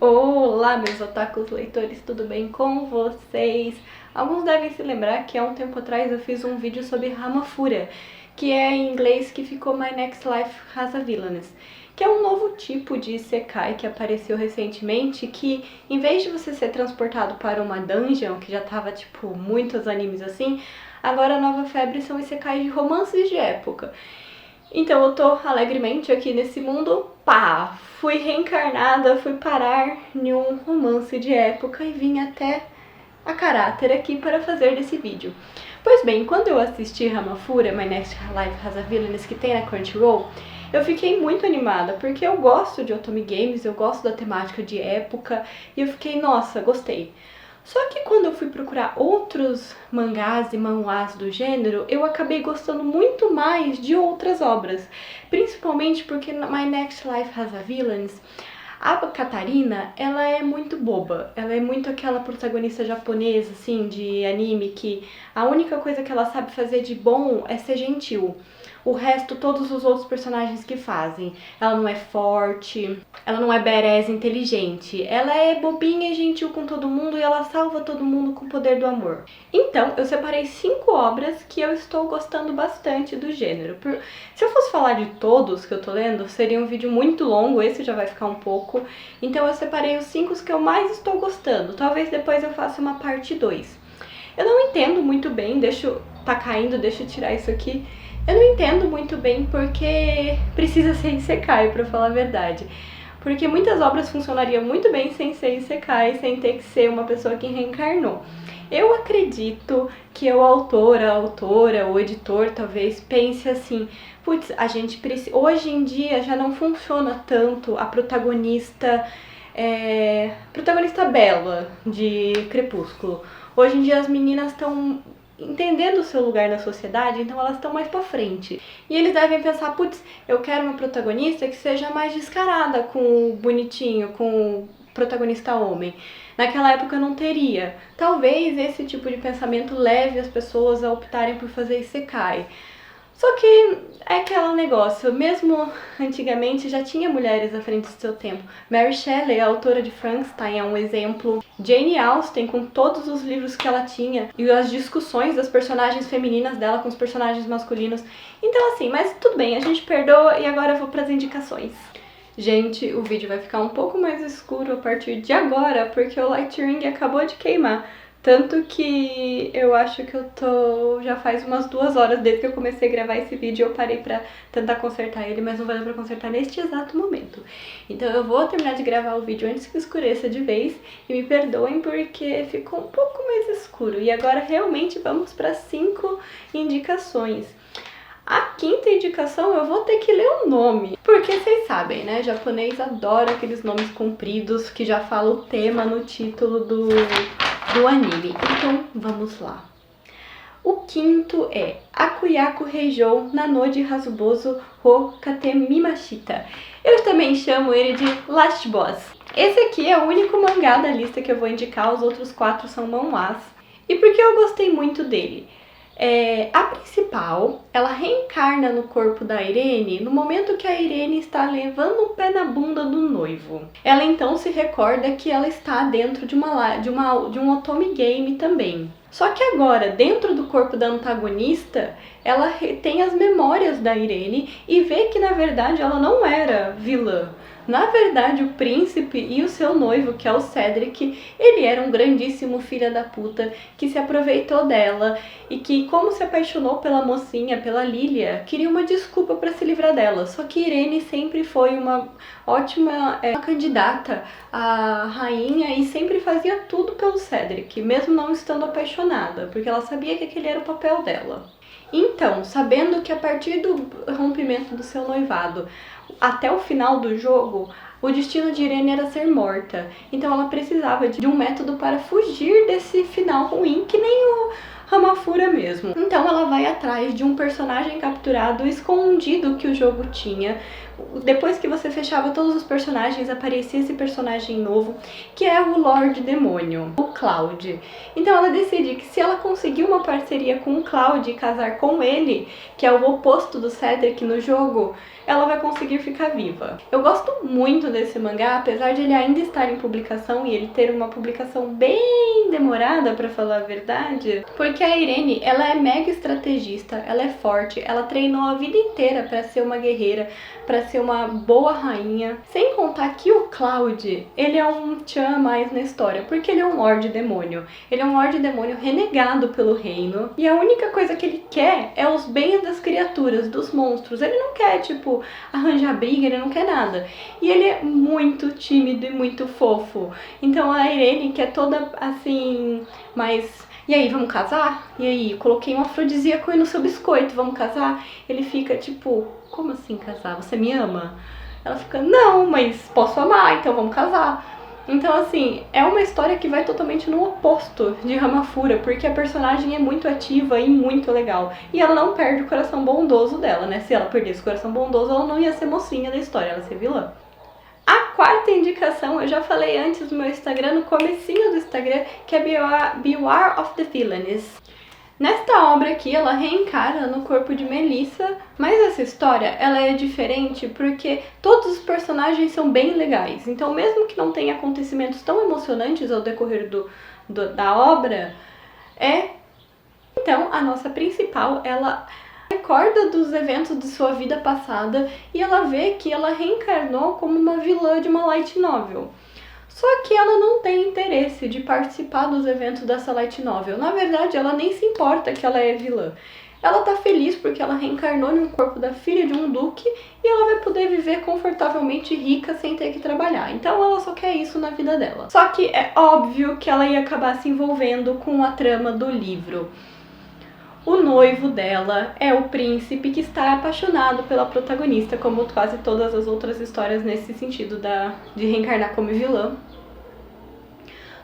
Olá, meus otakus leitores, tudo bem com vocês? Alguns devem se lembrar que há um tempo atrás eu fiz um vídeo sobre Hamafura, que é em inglês que ficou My Next Life as a Villainess, que é um novo tipo de isekai que apareceu recentemente, que em vez de você ser transportado para uma dungeon, que já tava tipo muitos animes assim, agora a nova febre são isekais de romances de época. Então eu tô alegremente aqui nesse mundo, pá, fui reencarnada, fui parar em um romance de época e vim até a caráter aqui para fazer desse vídeo. Pois bem, quando eu assisti Hamafura, My Next Life has a Villainess, que tem na Crunchyroll, eu fiquei muito animada, porque eu gosto de otome games, eu gosto da temática de época, e eu fiquei, nossa, gostei. Só que quando eu fui procurar outros mangás e manhwas do gênero, eu acabei gostando muito mais de outras obras. Principalmente porque My Next Life has a Villains, a Katarina, ela é muito boba. Ela é muito aquela protagonista japonesa, assim, de anime, que a única coisa que ela sabe fazer de bom é ser gentil. O resto, todos os outros personagens que fazem. Ela não é forte, ela não é badass inteligente. Ela é bobinha e gentil com todo mundo e ela salva todo mundo com o poder do amor. Então, eu separei 5 obras que eu estou gostando bastante do gênero. Se eu fosse falar de todos que eu tô lendo, seria um vídeo muito longo, esse já vai ficar um pouco. Então eu separei os 5 que eu mais estou gostando. Talvez depois eu faça uma parte 2. Eu não entendo muito bem, tá caindo, deixa eu tirar isso aqui. Eu não entendo muito bem porque precisa ser isekai, pra falar a verdade. Porque muitas obras funcionariam muito bem sem ser isekai, sem ter que ser uma pessoa que reencarnou. Eu acredito que o autor, a autora, o editor talvez pense assim, putz, a gente precisa... Hoje em dia já não funciona tanto a protagonista bela de Crepúsculo. Hoje em dia as meninas estão entendendo o seu lugar na sociedade, então elas estão mais pra frente. E eles devem pensar, putz, eu quero uma protagonista que seja mais descarada com o bonitinho, com o protagonista homem. Naquela época não teria. Talvez esse tipo de pensamento leve as pessoas a optarem por fazer isekai. Só que é aquele negócio, mesmo antigamente já tinha mulheres à frente do seu tempo. Mary Shelley, a autora de Frankenstein, é um exemplo. Jane Austen, com todos os livros que ela tinha e as discussões das personagens femininas dela com os personagens masculinos. Então assim, mas tudo bem, a gente perdoa e agora eu vou para as indicações. Gente, o vídeo vai ficar um pouco mais escuro a partir de agora, porque o light ring acabou de queimar. Tanto que eu acho que eu tô... já faz umas 2 horas desde que eu comecei a gravar esse vídeo, eu parei pra tentar consertar ele, mas não vai dar pra consertar neste exato momento. Então eu vou terminar de gravar o vídeo antes que escureça de vez, e me perdoem porque ficou um pouco mais escuro. E agora realmente vamos para 5 indicações. A 5ª indicação eu vou ter que ler o nome, porque vocês sabem, né? Japonês adora aqueles nomes compridos que já falam o tema no título do anime. Então vamos lá. O 5º é Akuyaku Reijou Nanode Hasubozu ho Katemimashita. Eu também chamo ele de Last Boss. Esse aqui é o único mangá da lista que eu vou indicar, os outros 4 são manhwas. E por que eu gostei muito dele? A principal, ela reencarna no corpo da Irene no momento que a Irene está levando o pé na bunda do noivo. Ela então se recorda que ela está dentro de um otome game também. Só que agora, dentro do corpo da antagonista, ela tem as memórias da Irene e vê que na verdade ela não era vilã. Na verdade, o príncipe e o seu noivo, que é o Cedric, ele era um grandíssimo filho da puta que se aproveitou dela e que, como se apaixonou pela mocinha, pela Lilia, queria uma desculpa para se livrar dela. Só que Irene sempre foi uma ótima candidata à rainha e sempre fazia tudo pelo Cedric, mesmo não estando apaixonada, porque ela sabia que aquele era o papel dela. Então, sabendo que a partir do rompimento do seu noivado até o final do jogo, o destino de Irene era ser morta. Então ela precisava de um método para fugir desse final ruim, que nem Ramafura mesmo. Então ela vai atrás de um personagem capturado escondido que o jogo tinha. Depois que você fechava todos os personagens, aparecia esse personagem novo, que é o Lorde Demônio, o Cloud. Então ela decide que se ela conseguir uma parceria com o Cloud e casar com ele, que é o oposto do Cedric no jogo, ela vai conseguir ficar viva. Eu gosto muito desse mangá, apesar de ele ainda estar em publicação e ele ter uma publicação bem demorada, pra falar a verdade, porque a Irene, ela é mega estrategista, ela é forte, ela treinou a vida inteira pra ser uma guerreira, pra ser uma boa rainha. Sem contar que o Cloud, ele é um tchan a mais na história, porque ele é um Lorde Demônio. Ele é um Lorde Demônio renegado pelo reino, e a única coisa que ele quer é os bens das criaturas, dos monstros. Ele não quer, tipo, arranjar briga, ele não quer nada. E ele é muito tímido e muito fofo. Então a Irene, que é toda assim, mais... E aí, vamos casar? E aí, coloquei um afrodisíaco aí no seu biscoito, vamos casar? Ele fica tipo, como assim casar? Você me ama? Ela fica, não, mas posso amar, então vamos casar. Então, assim, é uma história que vai totalmente no oposto de Ramafura, porque a personagem é muito ativa e muito legal. E ela não perde o coração bondoso dela, né? Se ela perdesse o coração bondoso, ela não ia ser mocinha da história, ela ia ser vilã. A quarta indicação, eu já falei antes no meu Instagram, no comecinho do Instagram, que é Beware of the Villains. Nesta obra aqui, ela reencarna no corpo de Melissa, mas essa história, ela é diferente porque todos os personagens são bem legais. Então, mesmo que não tenha acontecimentos tão emocionantes ao decorrer da obra, Então, a nossa principal, ela recorda dos eventos de sua vida passada e ela vê que ela reencarnou como uma vilã de uma light novel. Só que ela não tem interesse de participar dos eventos dessa light novel. Na verdade, ela nem se importa que ela é vilã. Ela tá feliz porque ela reencarnou em um corpo da filha de um duque e ela vai poder viver confortavelmente rica sem ter que trabalhar. Então ela só quer isso na vida dela. Só que é óbvio que ela ia acabar se envolvendo com a trama do livro. O noivo dela é o príncipe que está apaixonado pela protagonista, como quase todas as outras histórias nesse sentido de reencarnar como vilã.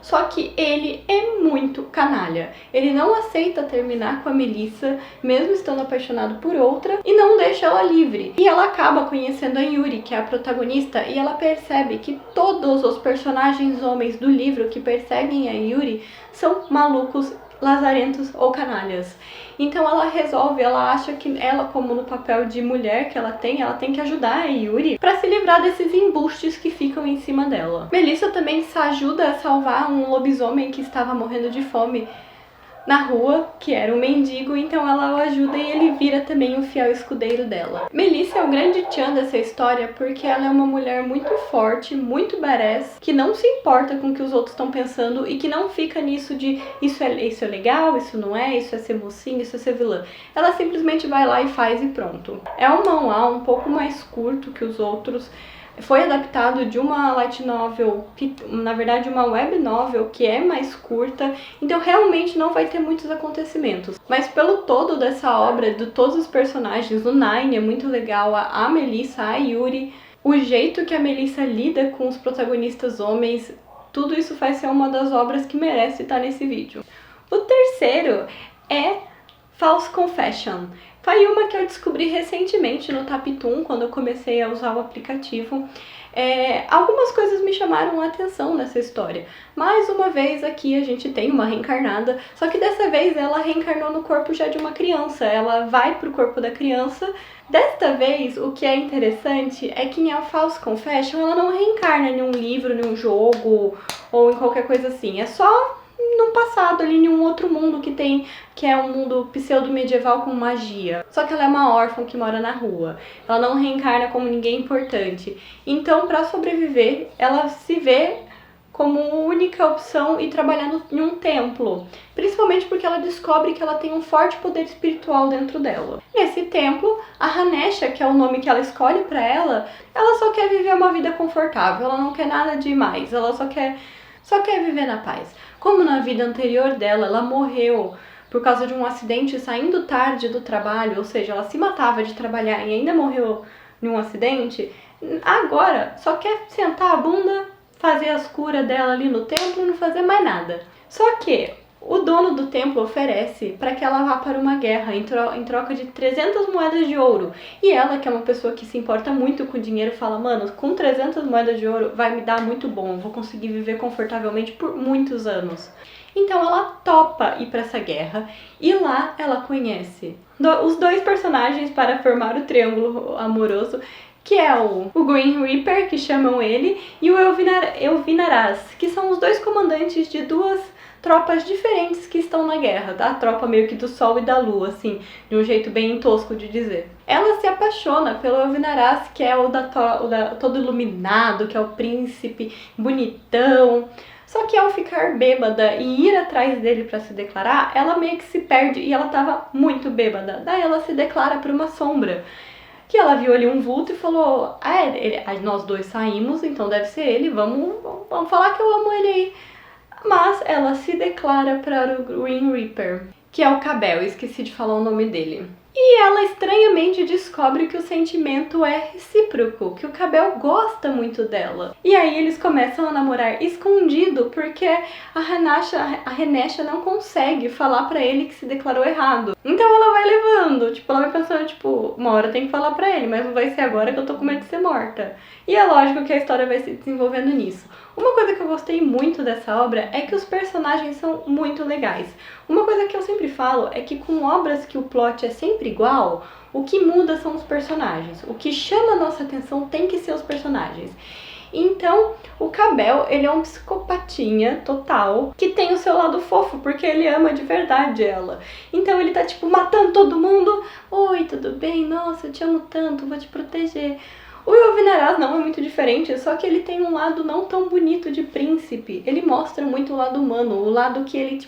Só que ele é muito canalha. Ele não aceita terminar com a Melissa, mesmo estando apaixonado por outra, e não deixa ela livre. E ela acaba conhecendo a Yuri, que é a protagonista, e ela percebe que todos os personagens homens do livro que perseguem a Yuri são malucos, lazarentos ou canalhas. Então ela acha que ela, como no papel de mulher que ela tem que ajudar a Yuri pra se livrar desses embustes que ficam em cima dela. Melissa também ajuda a salvar um lobisomem que estava morrendo de fome na rua, que era um mendigo, então ela o ajuda e ele vira também o fiel escudeiro dela. Melissa é o grande tchan dessa história porque ela é uma mulher muito forte, muito badass, que não se importa com o que os outros estão pensando e que não fica nisso de isso é legal, isso não é, isso é ser mocinha, isso é ser vilã. Ela simplesmente vai lá e faz e pronto. É um manhwa um pouco mais curto que os outros. Foi adaptado de uma light novel, na verdade uma web novel, que é mais curta, então realmente não vai ter muitos acontecimentos. Mas pelo todo dessa obra, de todos os personagens, o Nine é muito legal, a Melissa, a Yuri, o jeito que a Melissa lida com os protagonistas homens, tudo isso faz ser uma das obras que merece estar nesse vídeo. O terceiro é False Confession. Foi uma que eu descobri recentemente no Tapitum, quando eu comecei a usar o aplicativo. Algumas coisas me chamaram a atenção nessa história. Mais uma vez aqui a gente tem uma reencarnada, só que dessa vez ela reencarnou no corpo já de uma criança. Ela vai pro corpo da criança. Desta vez, o que é interessante é que em A False Confession ela não reencarna em um livro, em um jogo ou em qualquer coisa assim. É só num passado ali, em um outro mundo que é um mundo pseudo-medieval com magia. Só que ela é uma órfã que mora na rua. Ela não reencarna como ninguém importante. Então, para sobreviver, ela se vê como única opção ir trabalhando em um templo. Principalmente porque ela descobre que ela tem um forte poder espiritual dentro dela. Nesse templo, a Hanesha, que é o nome que ela escolhe para ela só quer viver uma vida confortável. Ela não quer nada demais. Ela só quer viver na paz. Como na vida anterior dela, ela morreu por causa de um acidente saindo tarde do trabalho, ou seja, ela se matava de trabalhar e ainda morreu em um acidente, agora só quer sentar a bunda, fazer as curas dela ali no templo e não fazer mais nada. Só que O dono do templo oferece para que ela vá para uma guerra em troca de 300 moedas de ouro. E ela, que é uma pessoa que se importa muito com dinheiro, fala: mano, com 300 moedas de ouro vai me dar muito bom, eu vou conseguir viver confortavelmente por muitos anos. Então ela topa ir para essa guerra e lá ela conhece os dois personagens para formar o triângulo amoroso, que é o Green Reaper, que chamam ele, e o Elvinaraz, que são os dois comandantes de duas tropas diferentes que estão na guerra, da tropa meio que do Sol e da Lua, assim, de um jeito bem tosco de dizer. Ela se apaixona pelo Elvinaraz, que é o todo iluminado, que é o príncipe bonitão. Só que ao ficar bêbada e ir atrás dele para se declarar, ela meio que se perde e ela tava muito bêbada. Daí ela se declara por uma sombra, que ela viu ali um vulto e falou: nós dois saímos, então deve ser ele, vamos falar que eu amo ele aí. Mas ela se declara para o Green Reaper, que é o Cabel, esqueci de falar o nome dele. E ela estranhamente descobre que o sentimento é recíproco, que o Cabel gosta muito dela. E aí eles começam a namorar escondido, porque a Renesha não consegue falar pra ele que se declarou errado. Então ela vai levando, ela vai pensando, uma hora tem que falar pra ele, mas não vai ser agora que eu tô com medo de ser morta. E é lógico que a história vai se desenvolvendo nisso. Uma coisa que eu gostei muito dessa obra é que os personagens são muito legais. Uma coisa que eu sempre falo é que com obras que o plot é sempre igual, o que muda são os personagens. O que chama a nossa atenção tem que ser os personagens. Então, o Cabel, ele é um psicopatinha total, que tem o seu lado fofo, porque ele ama de verdade ela. Então ele tá, matando todo mundo. Oi, tudo bem? Nossa, eu te amo tanto, vou te proteger. O Elvinaraz não é muito diferente, só que ele tem um lado não tão bonito de príncipe. Ele mostra muito o lado humano, o lado que ele,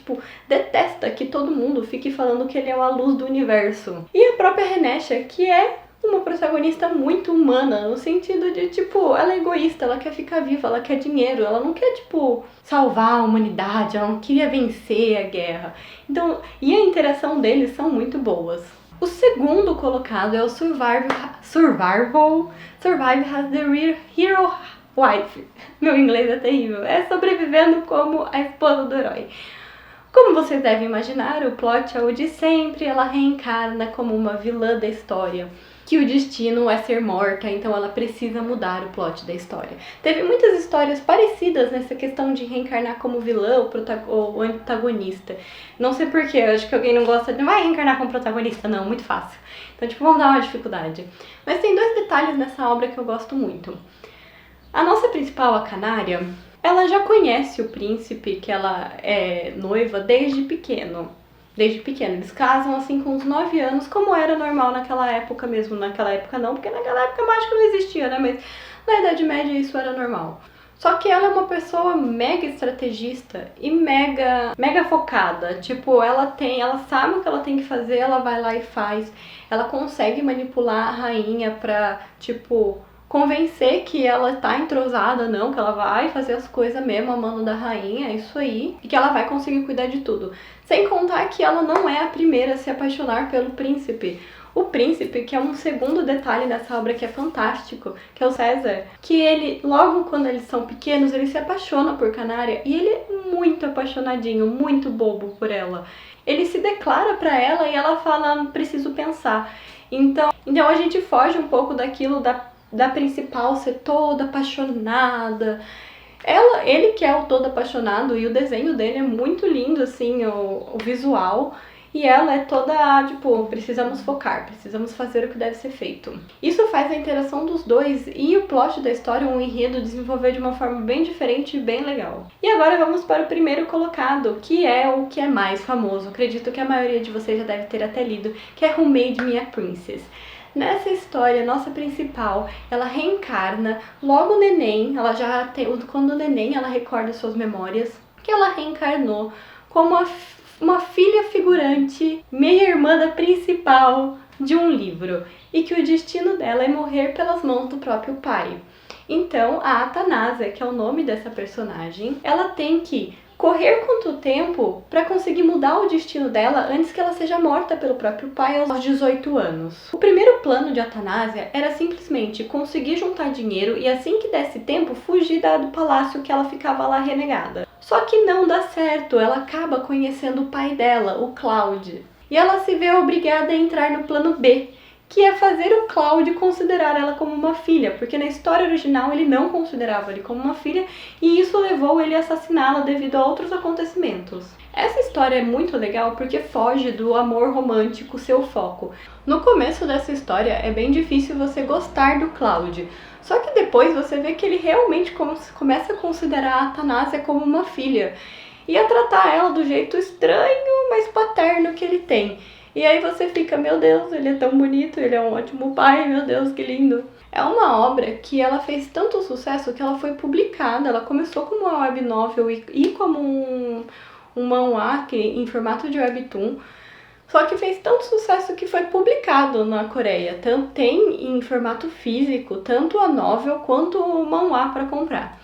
detesta que todo mundo fique falando que ele é a luz do universo. E a própria Renesha, que é uma protagonista muito humana, no sentido de, ela é egoísta, ela quer ficar viva, ela quer dinheiro, ela não quer, salvar a humanidade, ela não queria vencer a guerra. Então, e a interação deles são muito boas. O segundo colocado é o Survive has the Real Hero Wife. Meu inglês é terrível. É sobrevivendo como a esposa do herói. Como vocês devem imaginar, o plot é o de sempre. Ela reencarna como uma vilã da história, que o destino é ser morta, então ela precisa mudar o plot da história. Teve muitas histórias parecidas nessa questão de reencarnar como vilã ou antagonista. Não sei porquê, acho que alguém não gosta de... Não vai reencarnar como protagonista, não, muito fácil. Então, vamos dar uma dificuldade. Mas tem dois detalhes nessa obra que eu gosto muito. A nossa principal, a Canária, ela já conhece o príncipe, que ela é noiva desde pequeno. Eles casam assim com uns 9 anos, como era normal naquela época mesmo. Naquela época não, porque naquela época mágica não existia, né? Mas na Idade Média isso era normal. Só que ela é uma pessoa mega estrategista e mega focada. Ela sabe o que ela tem que fazer, ela vai lá e faz. Ela consegue manipular a rainha pra, convencer que ela tá entrosada, não, que ela vai fazer as coisas mesmo, a mano da rainha, é isso aí, e que ela vai conseguir cuidar de tudo. Sem contar que ela não é a primeira a se apaixonar pelo príncipe. O príncipe, que é um segundo detalhe nessa obra que é fantástico, que é o César, que ele, logo quando eles são pequenos, ele se apaixona por Canária, e ele é muito apaixonadinho, muito bobo por ela. Ele se declara pra ela e ela fala, preciso pensar. Então a gente foge um pouco daquilo da principal ser toda apaixonada. Ele que é o todo apaixonado, e o desenho dele é muito lindo, assim, o visual. E ela é toda, precisamos focar, precisamos fazer o que deve ser feito. Isso faz a interação dos dois e o plot da história, um enredo, desenvolver de uma forma bem diferente e bem legal. E agora vamos para o primeiro colocado, que é o que é mais famoso. Acredito que a maioria de vocês já deve ter até lido, que é Who Made Me a Princess. Nessa história, nossa principal, ela reencarna logo neném, quando neném ela recorda suas memórias, que ela reencarnou como uma filha figurante, meia-irmã da principal de um livro, e que o destino dela é morrer pelas mãos do próprio pai. Então, a Atanásia, que é o nome dessa personagem, ela tem que correr contra o tempo para conseguir mudar o destino dela antes que ela seja morta pelo próprio pai aos 18 anos. O primeiro plano de Atanásia era simplesmente conseguir juntar dinheiro e assim que desse tempo fugir do palácio que ela ficava lá renegada. Só que não dá certo, ela acaba conhecendo o pai dela, o Claude. E ela se vê obrigada a entrar no plano B, que é fazer o Claude considerar ela como uma filha, porque na história original ele não considerava ele como uma filha e isso levou ele a assassiná-la devido a outros acontecimentos. Essa história é muito legal porque foge do amor romântico, seu foco. No começo dessa história é bem difícil você gostar do Claude, só que depois você vê que ele realmente começa a considerar a Thanásia como uma filha e a tratar ela do jeito estranho, mas paterno que ele tem. E aí você fica, meu Deus, ele é tão bonito, ele é um ótimo pai, meu Deus, que lindo. É uma obra que ela fez tanto sucesso que ela foi publicada, ela começou como uma web novel e como um manhwa em formato de webtoon, só que fez tanto sucesso que foi publicado na Coreia. Tanto tem em formato físico, tanto a novel quanto o manhwa para comprar.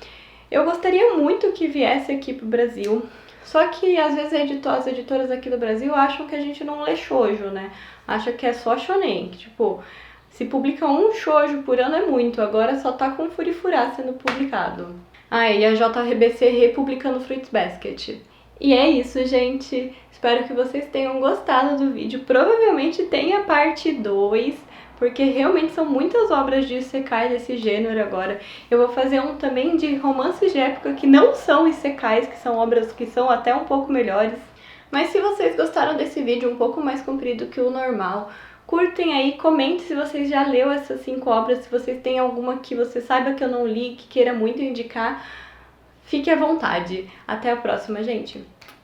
Eu gostaria muito que viesse aqui pro Brasil, só que às vezes as editoras aqui do Brasil acham que a gente não lê shoujo, né? Acha que é só shonen, que, tipo, se publica um shoujo por ano é muito, agora só tá com Furifurá sendo publicado. Ah, e a JRBC republicando Fruits Basket. E é isso, gente. Espero que vocês tenham gostado do vídeo. Provavelmente tem a parte 2, porque realmente são muitas obras de isekai desse gênero agora. Eu vou fazer um também de romances de época que não são isekais, que são obras que são até um pouco melhores. Mas se vocês gostaram desse vídeo um pouco mais comprido que o normal, curtem aí, comentem se vocês já leu essas 5 obras, se vocês têm alguma que você saiba que eu não li, que queira muito indicar. Fique à vontade. Até a próxima, gente!